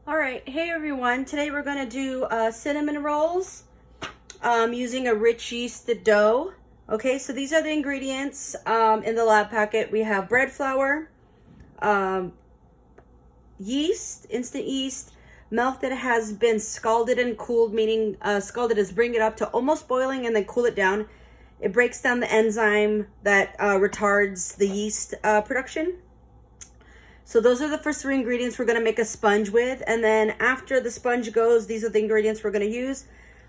All right, hey everyone. Today we're gonna do cinnamon rolls using a rich yeasted dough. Okay, so these are the ingredients in the lab packet. We have bread flour, yeast, instant yeast, milk that has been scalded and cooled, meaning scalded is bring it up to almost boiling and then cool it down. It breaks down the enzyme that retards the yeast production. So those are the first three ingredients we're gonna make a sponge with. And then after the sponge goes, these are the ingredients we're gonna use.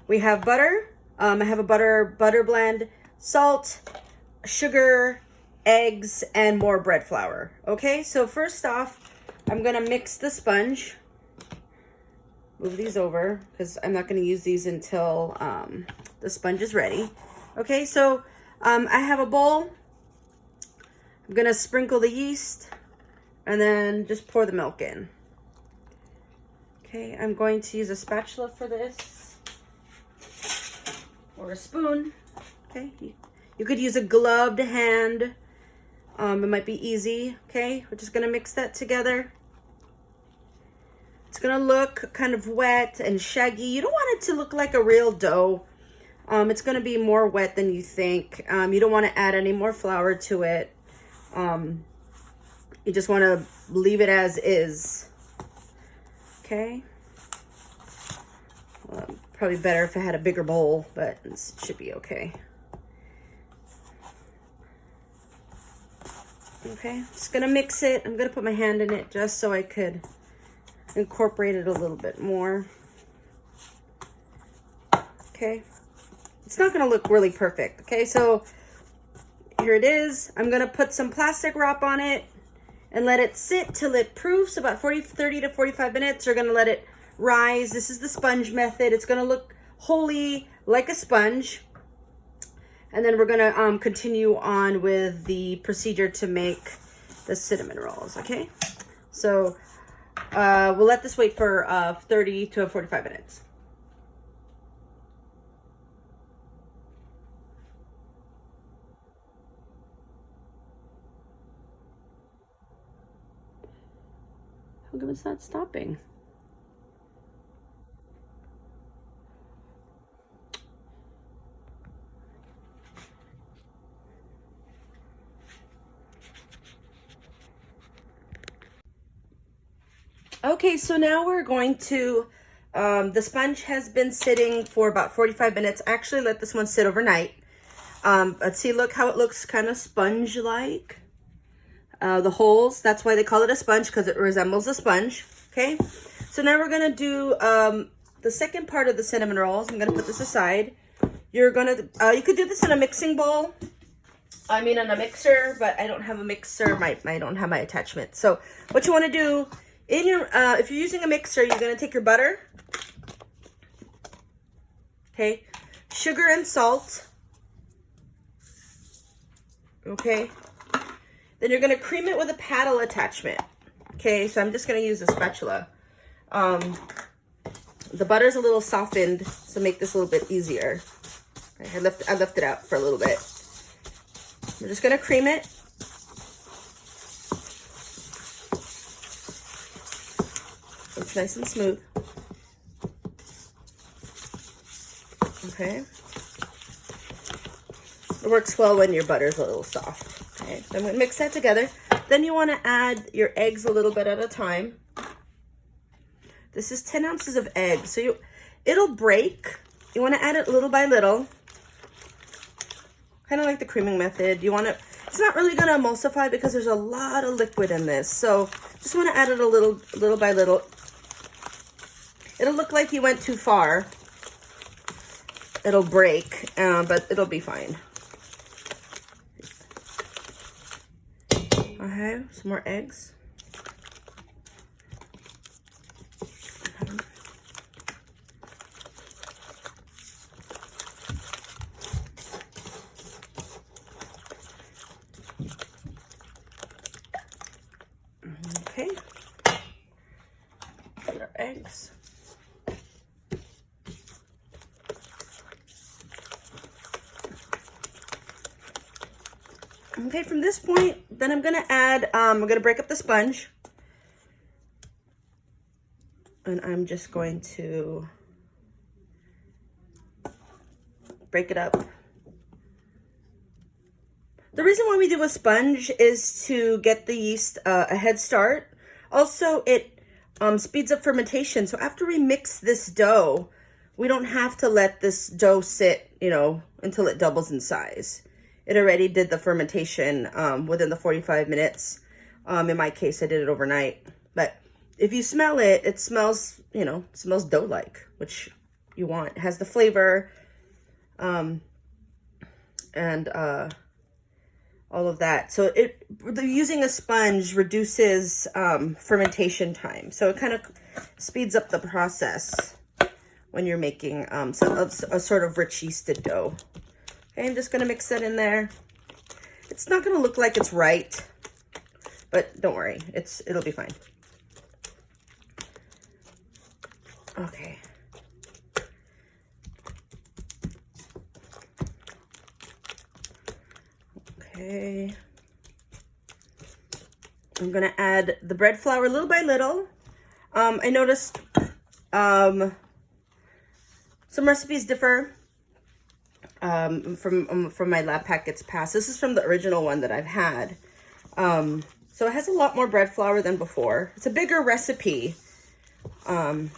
We have butter. I have a butter blend, salt, sugar, eggs, and more bread flour. Okay, so first off, I'm gonna mix the sponge. Move these over because I'm not gonna use these until the sponge is ready. Okay, so I have a bowl. I'm gonna sprinkle the yeast and then just pour the milk in. Okay, I'm going to use a spatula for this, or a spoon. Okay, you could use a gloved hand. It might be easy. Okay, we're just gonna mix that together. It's gonna look kind of wet and shaggy. You don't want it to look like a real dough. It's gonna be more wet than you think. You don't wanna add any more flour to it. You just want to leave it as is. Okay. Well, probably better if I had a bigger bowl, but it should be okay. Okay, just gonna mix it. I'm gonna put my hand in it just so I could incorporate it a little bit more. Okay, it's not gonna look really perfect. Okay, so here it is. I'm gonna put some plastic wrap on it and let it sit till it proofs, about 30 to 45 minutes. You're gonna let it rise. This is the sponge method. It's gonna look wholly like a sponge. And then we're gonna continue on with the procedure to make the cinnamon rolls, okay? So we'll let this wait for 30 to 45 minutes. How come it's not stopping? Okay, so now we're going to, the sponge has been sitting for about 45 minutes. Actually, let this one sit overnight. Let's see, look how it looks kind of sponge-like. The holes, that's why they call it a sponge, because it resembles a sponge. Okay, so now we're gonna do the second part of the cinnamon rolls. I'm gonna put this aside. You're gonna you could do this in a mixing bowl, I mean in a mixer, but I don't have a mixer. I don't have my attachment. So what you want to do in your if you're using a mixer, you're gonna take your butter, okay, sugar and salt, okay. Then you're gonna cream it with a paddle attachment. Okay, so I'm just gonna use a spatula. The butter's a little softened, so make this a little bit easier. I left it out for a little bit. We're just gonna cream it. It's nice and smooth. Okay. It works well when your butter's a little soft. Okay, so I'm gonna mix that together. Then you wanna add your eggs a little bit at a time. This is 10 ounces of eggs, so it'll break. You wanna add it little by little. Kind of like the creaming method. It's not really gonna emulsify because there's a lot of liquid in this. So just wanna add it a little by little. It'll look like you went too far. It'll break, but it'll be fine. Okay, some more eggs. Okay, put our eggs. Okay, from this point, then I'm gonna add, we're gonna break up the sponge. And I'm just going to break it up. The reason why we do a sponge is to get the yeast a head start. Also, it speeds up fermentation. So after we mix this dough, we don't have to let this dough sit, you know, until it doubles in size. It already did the fermentation within the 45 minutes. In my case, I did it overnight. But if you smell it, it smells, you know, it smells dough-like, which you want. It has the flavor and all of that. So using a sponge reduces fermentation time. So it kind of speeds up the process when you're making a sort of rich yeasted dough. Okay, I'm just gonna mix that in there. It's not gonna look like it's right, but don't worry, it'll be fine. Okay. Okay. I'm gonna add the bread flour little by little. I noticed some recipes differ from my lab packets past. This is from the original one that I've had. So it has a lot more bread flour than before. It's a bigger recipe. So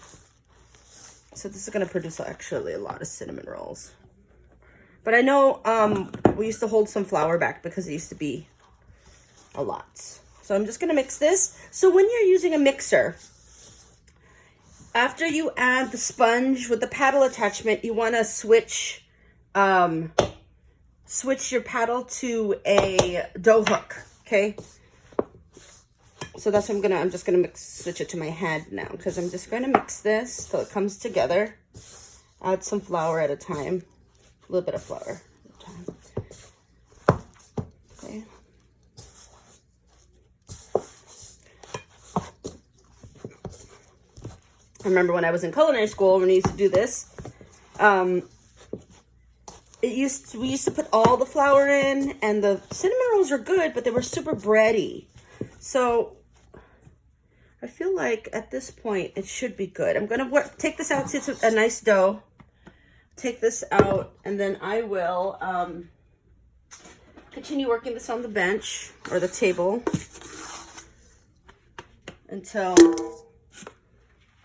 this is gonna produce actually a lot of cinnamon rolls. But I know we used to hold some flour back because it used to be a lot. So I'm just gonna mix this. So when you're using a mixer, after you add the sponge with the paddle attachment, you wanna switch your paddle to a dough hook, okay? So that's what I'm just gonna switch it to my hand now, because I'm just gonna mix this till it comes together. Add some flour at a time. A little bit of flour at a time. Okay. I remember when I was in culinary school, when we used to do this, we used to put all the flour in, and the cinnamon rolls were good, but they were super bready. So I feel like at this point it should be good. I'm gonna take this out, see it's a nice dough. Take this out, and then I will continue working this on the bench or the table until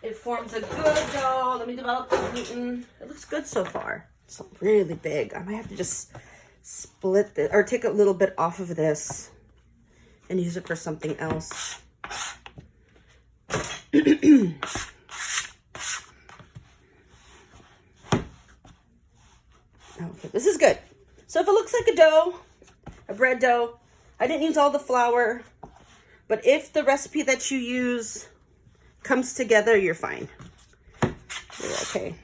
it forms a good dough. Let me develop the gluten. It looks good so far. It's really big. I might have to just split this or take a little bit off of this and use it for something else. Okay, this is good. So if it looks like a dough, a bread dough, I didn't use all the flour, but if the recipe that you use comes together, you're fine. You're okay.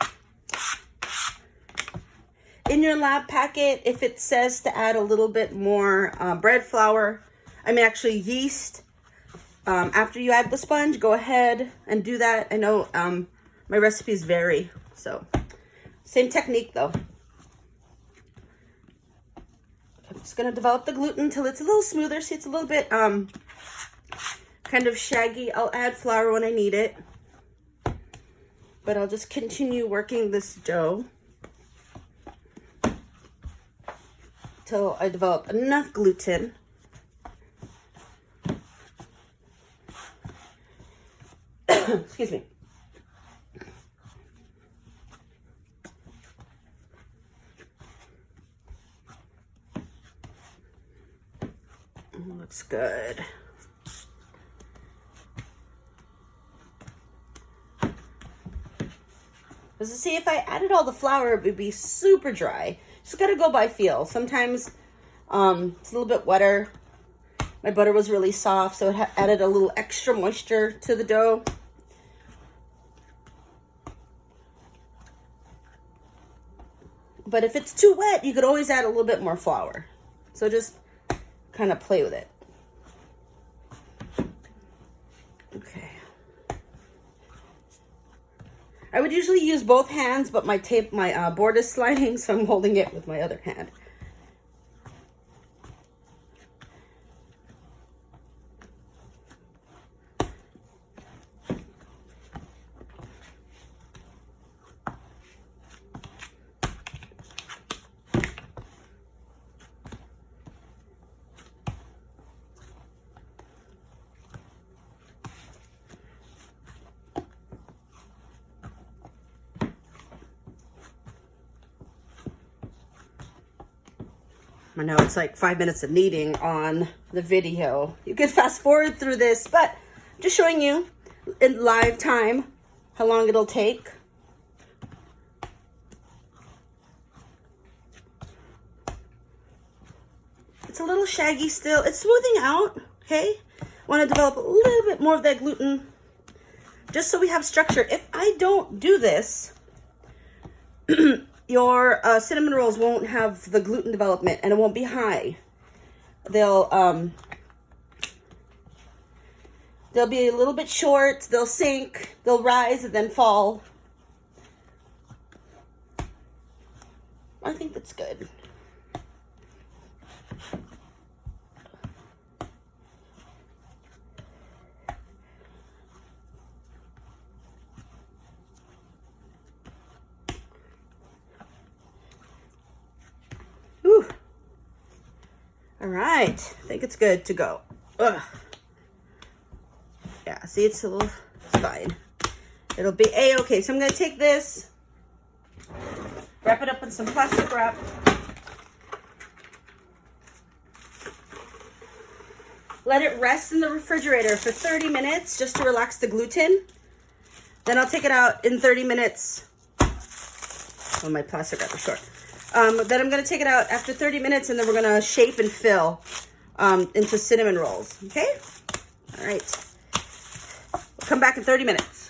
In your lab packet, if it says to add a little bit more bread flour, actually yeast, after you add the sponge, go ahead and do that. I know my recipes vary, so same technique though. I'm just gonna develop the gluten till it's a little smoother. See, it's a little bit kind of shaggy. I'll add flour when I need it, but I'll just continue working this dough till I develop enough gluten. Excuse me. Looks good. Because to see, if I added all the flour, it would be super dry. Just gotta go by feel. Sometimes it's a little bit wetter. My butter was really soft, so it added a little extra moisture to the dough. But if it's too wet, you could always add a little bit more flour. So just kind of play with it. Okay. I would usually use both hands, but my board is sliding, so I'm holding it with my other hand. I know it's like 5 minutes of kneading on the video. You can fast forward through this, but I'm just showing you in live time how long it'll take. It's a little shaggy still. It's smoothing out, okay? Want to develop a little bit more of that gluten just so we have structure. If I don't do this, your cinnamon rolls won't have the gluten development and it won't be high. They'll be a little bit short, they'll sink, they'll rise and then fall. I think that's good. Whew. All right, I think it's good to go. Ugh. Yeah, see, it's fine. It'll be a-okay. So I'm gonna take this, wrap it up in some plastic wrap. Let it rest in the refrigerator for 30 minutes just to relax the gluten. Then I'll take it out in 30 minutes. Oh, my plastic wrap is short. Then I'm gonna take it out after 30 minutes and then we're gonna shape and fill into cinnamon rolls, okay? All right, we'll come back in 30 minutes.